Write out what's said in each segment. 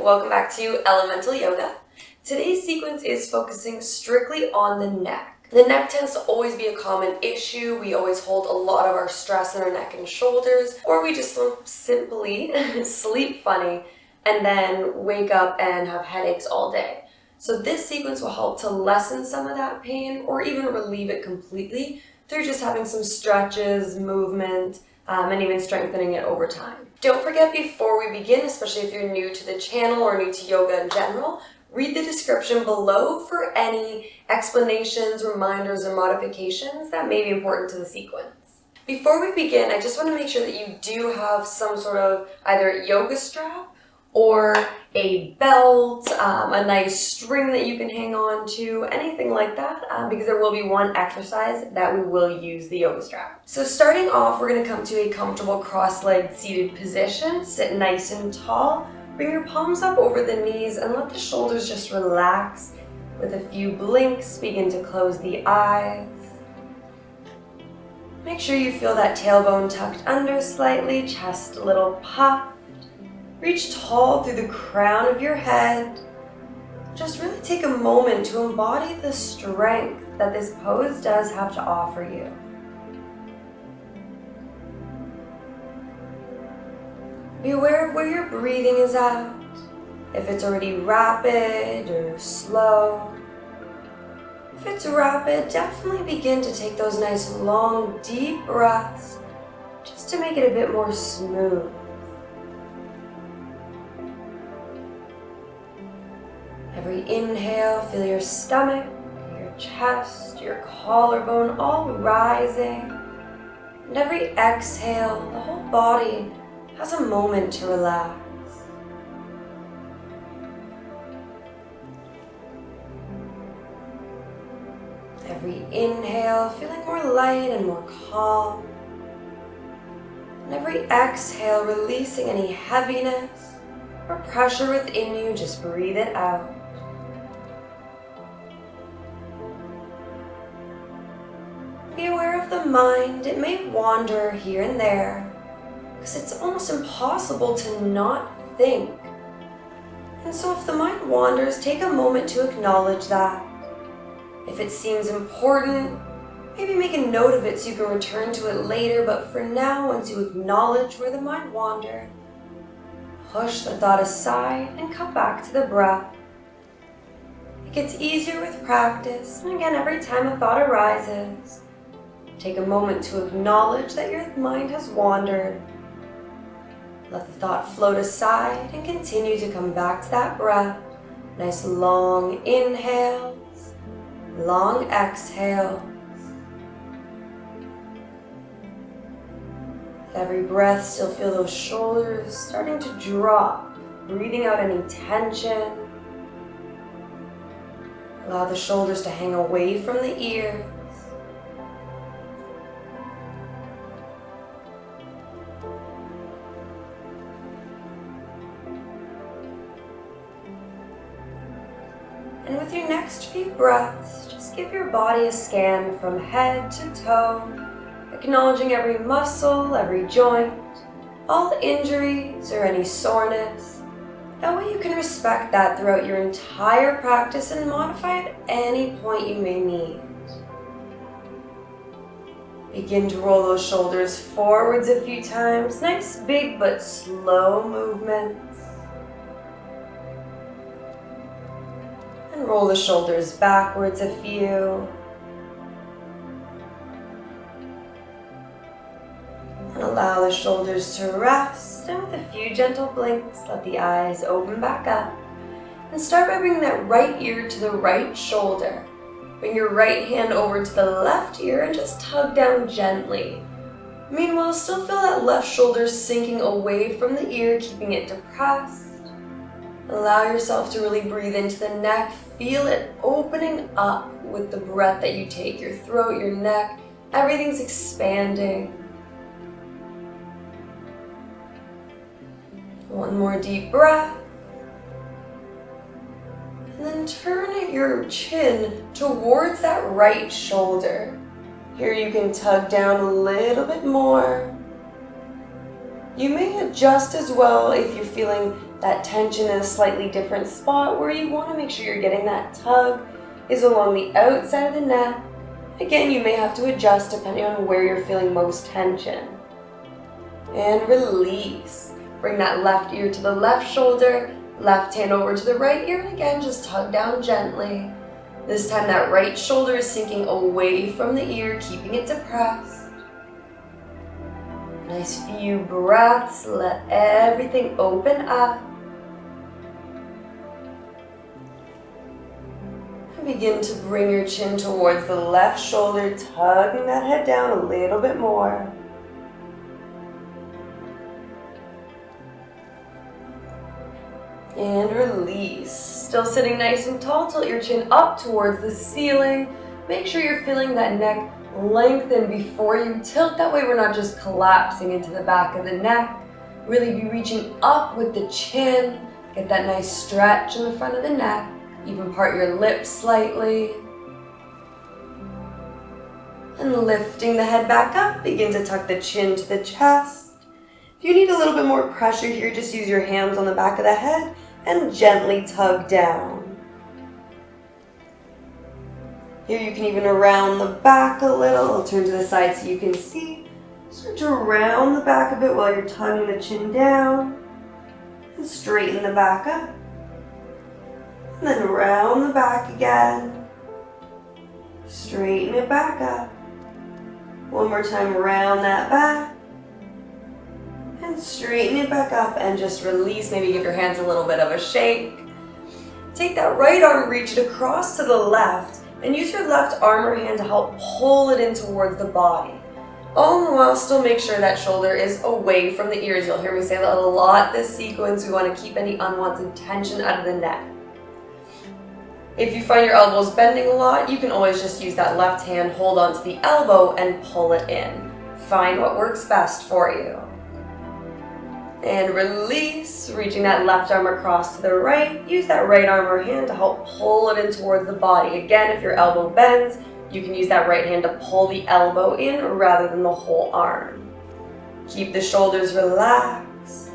welcome back to Elemental Yoga. Today's sequence is focusing strictly on the neck. The neck tends to always be a common issue. We always hold a lot of our stress in our neck and shoulders, or we just simply sleep funny and then wake up and have headaches all day. So this sequence will help to lessen some of that pain or even relieve it completely through just having some stretches, movement, and even strengthening it over time. Don't forget, before we begin, especially if you're new to the channel or new to yoga in general, read the description below for any explanations, reminders, or modifications that may be important to the sequence. Before we begin, I just want to make sure that you do have some sort of either yoga strap or a belt, a nice string that you can hang on to, anything like that, because there will be one exercise that we will use the yoga strap. So starting off, we're going to come to a comfortable cross-legged seated position. Sit nice and tall. Bring your palms up over the knees and let the shoulders just relax. With a few blinks, begin to close the eyes. Make sure you feel that tailbone tucked under slightly, chest a little puffed. Reach tall through the crown of your head. Just really take a moment to embody the strength that this pose does have to offer you. Be aware of where your breathing is at, if it's already rapid or slow. If it's rapid, definitely begin to take those nice long, deep breaths just to make it a bit more smooth. Every inhale, feel your stomach, your chest, your collarbone all rising. And every exhale, the whole body has a moment to relax. Every inhale, feeling more light and more calm. And every exhale, releasing any heaviness or pressure within you, just breathe it out. Be aware of the mind. It may wander here and there because it's almost impossible to not think. And so if the mind wanders, take a moment to acknowledge that. If it seems important, maybe make a note of it so you can return to it later, but for now, once you acknowledge where the mind wandered, push the thought aside and come back to the breath. It gets easier with practice, and again, every time a thought arises, take a moment to acknowledge that your mind has wandered. Let the thought float aside and continue to come back to that breath. Nice long inhales, long exhales. With every breath, still feel those shoulders starting to drop, breathing out any tension. Allow the shoulders to hang away from the ears. And with your next few breaths, just give your body a scan from head to toe, acknowledging every muscle, every joint, all injuries or any soreness. That way you can respect that throughout your entire practice and modify at any point you may need. Begin to roll those shoulders forwards a few times, nice big but slow movements. And roll the shoulders backwards a few. And allow the shoulders to rest, and with a few gentle blinks, let the eyes open back up. And start by bringing that right ear to the right shoulder. Bring your right hand over to the left ear and just tug down gently. Meanwhile, still feel that left shoulder sinking away from the ear, keeping it depressed. Allow yourself to really breathe into the neck. Feel it opening up with the breath that you take. Your throat, your neck, everything's expanding. One more deep breath. And then turn your chin towards that right shoulder. Here you can tug down a little bit more. You may adjust as well if you're feeling that tension in a slightly different spot where you want to make sure you're getting that tug is along the outside of the neck. Again, you may have to adjust depending on where you're feeling most tension. And release. Bring that left ear to the left shoulder, left hand over to the right ear, and again, just tug down gently. This time that right shoulder is sinking away from the ear, keeping it depressed. Nice few breaths, let everything open up. And begin to bring your chin towards the left shoulder, tugging that head down a little bit more. And release. Still sitting nice and tall, tilt your chin up towards the ceiling. Make sure you're feeling that neck lengthen before you tilt. That way we're not just collapsing into the back of the neck. Really be reaching up with the chin. Get that nice stretch in the front of the neck. Even part your lips slightly. And lifting the head back up, begin to tuck the chin to the chest. If you need a little bit more pressure here, just use your hands on the back of the head and gently tug down. Here you can even round the back a little. I'll turn to the side so you can see. Start to round the back a bit while you're tugging the chin down. And straighten the back up. And then round the back again. Straighten it back up. One more time, round that back. And straighten it back up and just release. Maybe give your hands a little bit of a shake. Take that right arm, reach it across to the left, and use your left arm or hand to help pull it in towards the body. All the while, still make sure that shoulder is away from the ears. You'll hear me say that a lot this sequence. We want to keep any unwanted tension out of the neck. If you find your elbows bending a lot, you can always just use that left hand, hold onto the elbow, and pull it in. Find what works best for you. And release, reaching that left arm across to the right. Use that right arm or hand to help pull it in towards the body. Again, if your elbow bends, you can use that right hand to pull the elbow in rather than the whole arm. Keep the shoulders relaxed.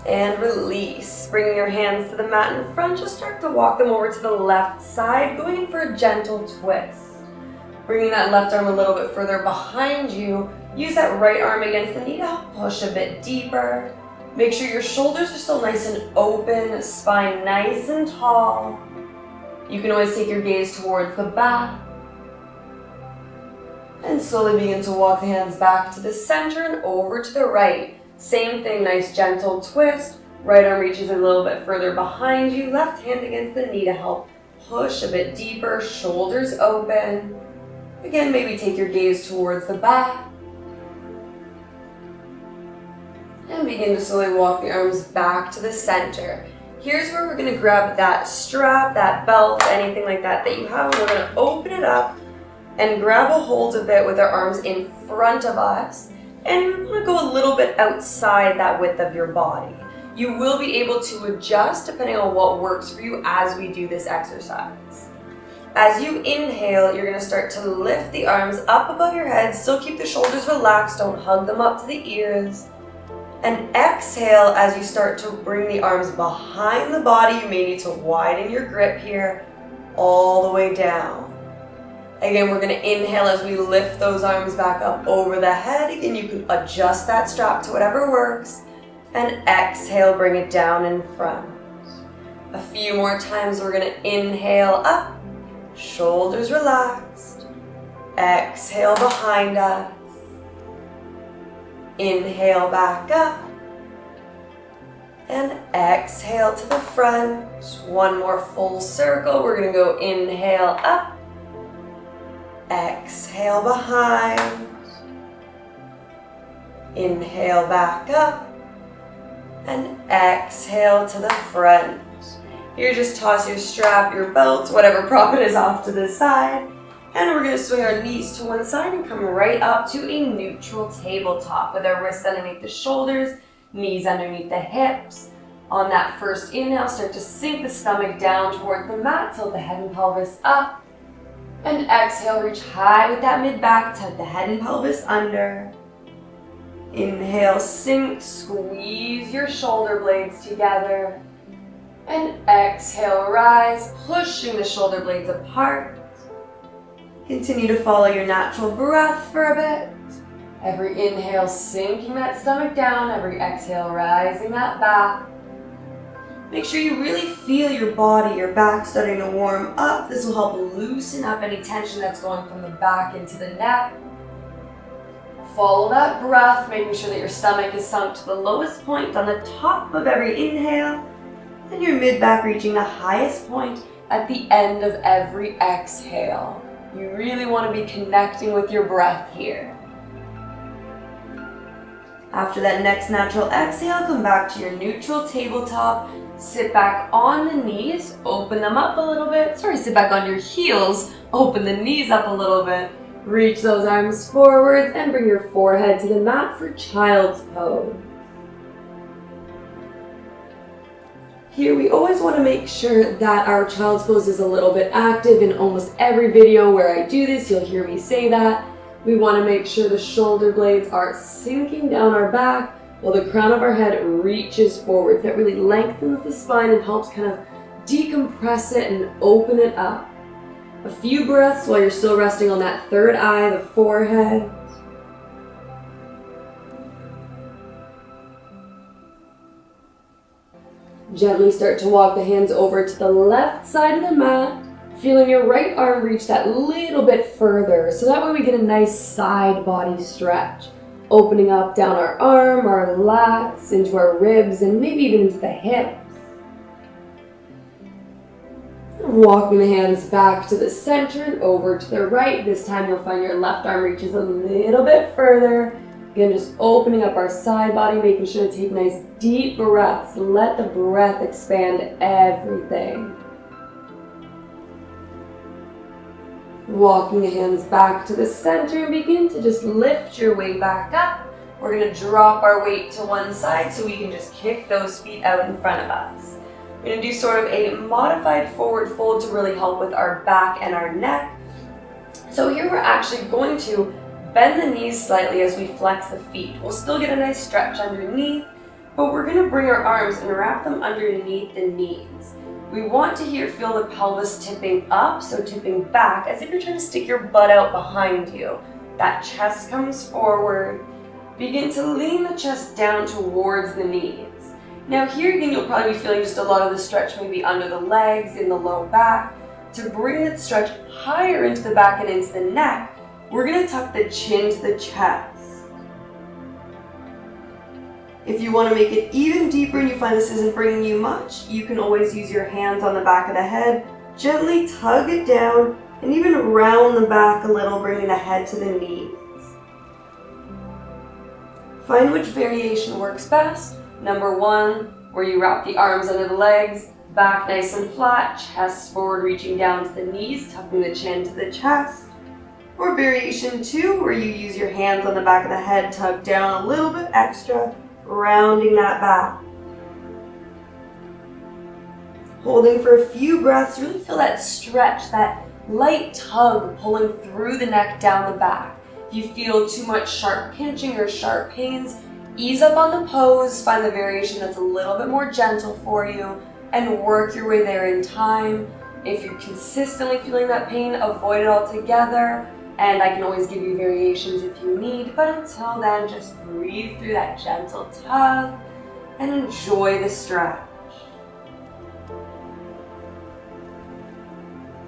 And release. Bringing your hands to the mat in front, just start to walk them over to the left side, going in for a gentle twist. Bringing that left arm a little bit further behind you. Use that right arm against the knee to help push a bit deeper. Make sure your shoulders are still nice and open, spine nice and tall. You can always take your gaze towards the back. And slowly begin to walk the hands back to the center and over to the right. Same thing, nice gentle twist. Right arm reaches a little bit further behind you. Left hand against the knee to help push a bit deeper, shoulders open. Again, maybe take your gaze towards the back. And begin to slowly walk the arms back to the center. Here's where we're going to grab that strap, that belt, anything like that you have. We're going to open it up and grab a hold of it with our arms in front of us. And we want to go a little bit outside that width of your body. You will be able to adjust depending on what works for you as we do this exercise. As you inhale, you're going to start to lift the arms up above your head. Still keep the shoulders relaxed. Don't hug them up to the ears. And exhale as you start to bring the arms behind the body. You may need to widen your grip here all the way down. Again, we're going to inhale as we lift those arms back up over the head. Again, you can adjust that strap to whatever works. And exhale, bring it down in front. A few more times, we're going to inhale up, shoulders relaxed. Exhale behind us. Inhale back up. And exhale to the front. One more full circle. We're going to go inhale up. Exhale behind. Inhale back up. And exhale to the front. Here, just toss your strap, your belt, whatever prop it is off to the side. And we're going to swing our knees to one side and come right up to a neutral tabletop with our wrists underneath the shoulders, knees underneath the hips. On that first inhale, start to sink the stomach down towards the mat, tilt the head and pelvis up. And exhale, reach high with that mid-back, tuck the head and pelvis under. Inhale, sink, squeeze your shoulder blades together. And exhale, rise, pushing the shoulder blades apart. Continue to follow your natural breath for a bit. Every inhale, sinking that stomach down. Every exhale, rising that back. Make sure you really feel your body, your back starting to warm up. This will help loosen up any tension that's going from the back into the neck. Follow that breath, making sure that your stomach is sunk to the lowest point on the top of every inhale, and your mid-back reaching the highest point at the end of every exhale. You really want to be connecting with your breath here. After that next natural exhale, come back to your neutral tabletop. Sit back on the knees, open them up a little bit. Sit back on your heels, open the knees up a little bit. Reach those arms forwards and bring your forehead to the mat for child's pose. Here we always want to make sure that our child's pose is a little bit active. In almost every video where I do this, you'll hear me say that. We want to make sure the shoulder blades are sinking down our back while the crown of our head reaches forward. That really lengthens the spine and helps kind of decompress it and open it up. A few breaths while you're still resting on that third eye, the forehead. Gently start to walk the hands over to the left side of the mat, feeling your right arm reach that little bit further, so that way we get a nice side body stretch. Opening up down our arm, our lats, into our ribs, and maybe even into the hips. Walking the hands back to the center and over to the right. This time you'll find your left arm reaches a little bit further. Again, just opening up our side body, making sure to take nice deep breaths. Let the breath expand everything. Walking the hands back to the center and begin to just lift your way back up. We're going to drop our weight to one side so we can just kick those feet out in front of us. We're going to do sort of a modified forward fold to really help with our back and our neck. So here we're actually going to bend the knees slightly as we flex the feet. We'll still get a nice stretch underneath, but we're going to bring our arms and wrap them underneath the knees. We want to feel the pelvis tipping up, so tipping back, as if you're trying to stick your butt out behind you. That chest comes forward. Begin to lean the chest down towards the knees. Now here again, you'll probably be feeling just a lot of the stretch maybe under the legs, in the low back. To bring that stretch higher into the back and into the neck, we're going to tuck the chin to the chest. If you want to make it even deeper and you find this isn't bringing you much, you can always use your hands on the back of the head, gently tug it down, and even round the back a little, bringing the head to the knees. Find which variation works best. Number one, where you wrap the arms under the legs, back nice and flat, chest forward reaching down to the knees, tucking the chin to the chest. Or variation two, where you use your hands on the back of the head, tug down a little bit extra, rounding that back. Holding for a few breaths, really feel that stretch, that light tug pulling through the neck down the back. If you feel too much sharp pinching or sharp pains, ease up on the pose, find the variation that's a little bit more gentle for you, and work your way there in time. If you're consistently feeling that pain, avoid it altogether. And I can always give you variations if you need, but until then, just breathe through that gentle tug and enjoy the stretch.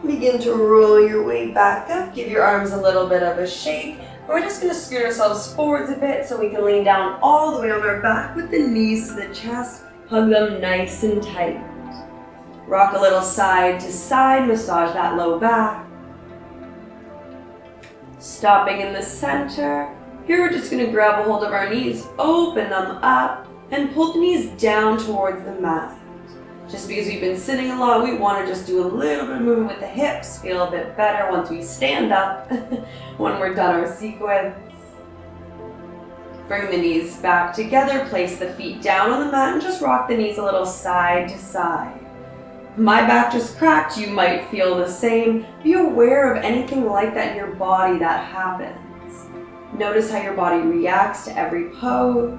Begin to roll your way back up, give your arms a little bit of a shake. We're just going to scoot ourselves forwards a bit so we can lean down all the way on our back with the knees to the chest, hug them nice and tight. Rock a little side to side, massage that low back. Stopping in the center. Here we're just going to grab a hold of our knees, open them up, and pull the knees down towards the mat. Just because we've been sitting a lot, we want to just do a little bit of movement with the hips, feel a bit better once we stand up when we're done our sequence. Bring the knees back together, place the feet down on the mat, and just rock the knees a little side to side. My back just cracked, you might feel the same. Be aware of anything like that in your body that happens. Notice how your body reacts to every pose.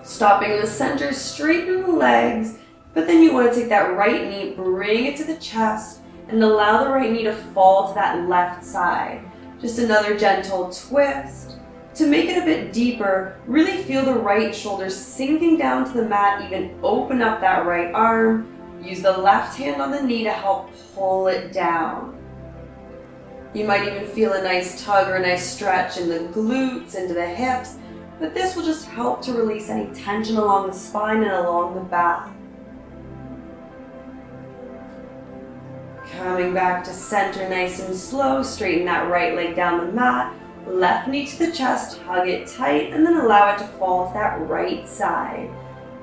Stopping in the center, straighten the legs, but then you want to take that right knee, bring it to the chest, and allow the right knee to fall to that left side. Just another gentle twist. To make it a bit deeper, really feel the right shoulder sinking down to the mat, even open up that right arm. Use the left hand on the knee to help pull it down. You might even feel a nice tug or a nice stretch in the glutes, into the hips, but this will just help to release any tension along the spine and along the back. Coming back to center nice and slow, straighten that right leg down the mat, left knee to the chest, hug it tight, and then allow it to fall to that right side.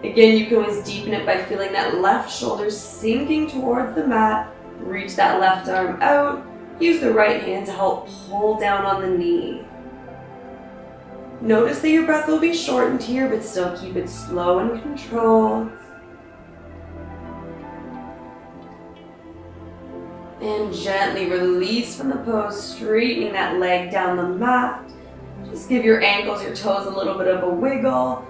Again, you can always deepen it by feeling that left shoulder sinking towards the mat, reach that left arm out, use the right hand to help pull down on the knee. Notice that your breath will be shortened here, but still keep it slow and controlled. And gently release from the pose, straightening that leg down the mat. Just give your ankles, your toes a little bit of a wiggle.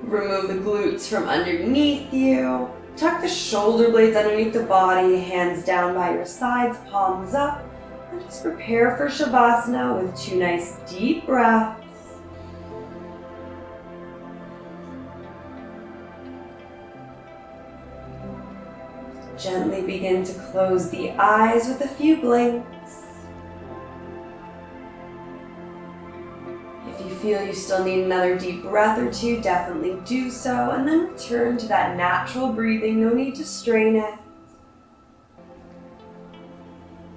Remove the glutes from underneath you. Tuck the shoulder blades underneath the body, hands down by your sides, palms up. And just prepare for Shavasana with 2 nice deep breaths. Gently begin to close the eyes with a few blinks. If you feel you still need another deep breath or two, definitely do so, and then return to that natural breathing. No need to strain it.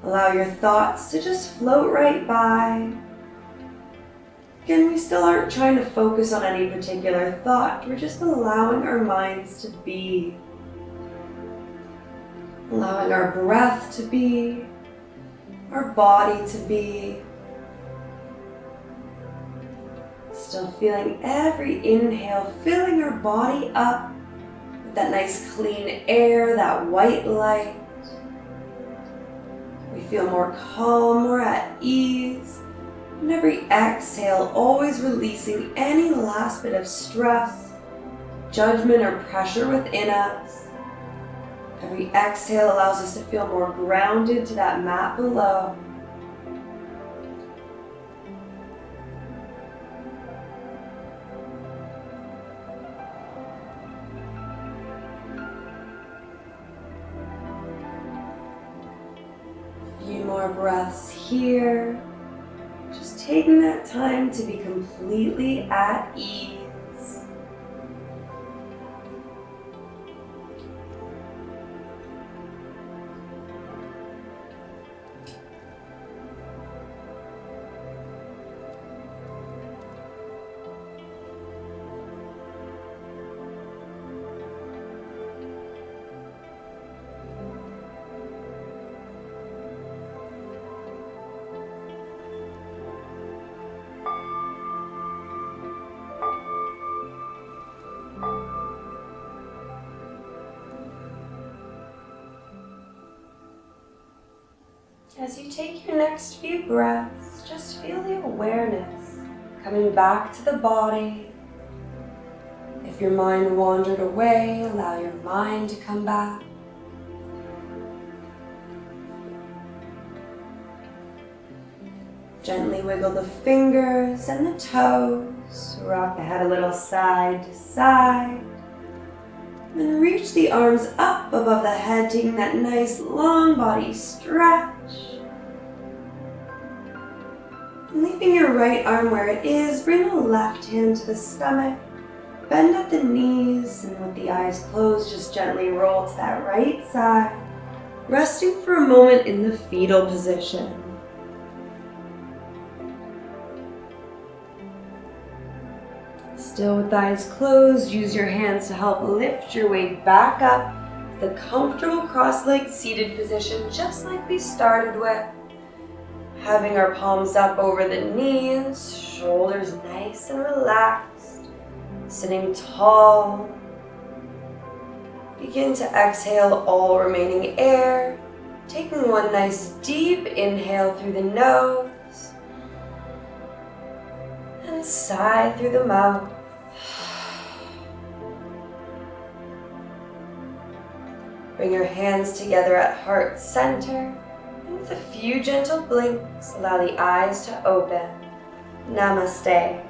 Allow your thoughts to just float right by. Again, we still aren't trying to focus on any particular thought. We're just allowing our minds to be. Allowing our breath to be, our body to be. Still feeling every inhale, filling our body up with that nice clean air, that white light. We feel more calm, more at ease. And every exhale, always releasing any last bit of stress, judgment, or pressure within us. Every exhale allows us to feel more grounded to that mat below. A few more breaths here. Just taking that time to be completely at ease. As you take your next few breaths, just feel the awareness coming back to the body. If your mind wandered away, allow your mind to come back. Gently wiggle the fingers and the toes. Rock the head a little side to side. Then reach the arms up above the head, taking that nice long body stretch. And leaving your right arm where it is, bring the left hand to the stomach. Bend at the knees, and with the eyes closed, just gently roll to that right side. Resting for a moment in the fetal position. Still with the eyes closed, use your hands to help lift your weight back up to the comfortable cross-legged seated position, just like we started with. Having our palms up over the knees, shoulders nice and relaxed, sitting tall. Begin to exhale all remaining air, taking one nice deep inhale through the nose. sigh through the mouth. Bring your hands together at heart center, and with a few gentle blinks, allow the eyes to open. Namaste.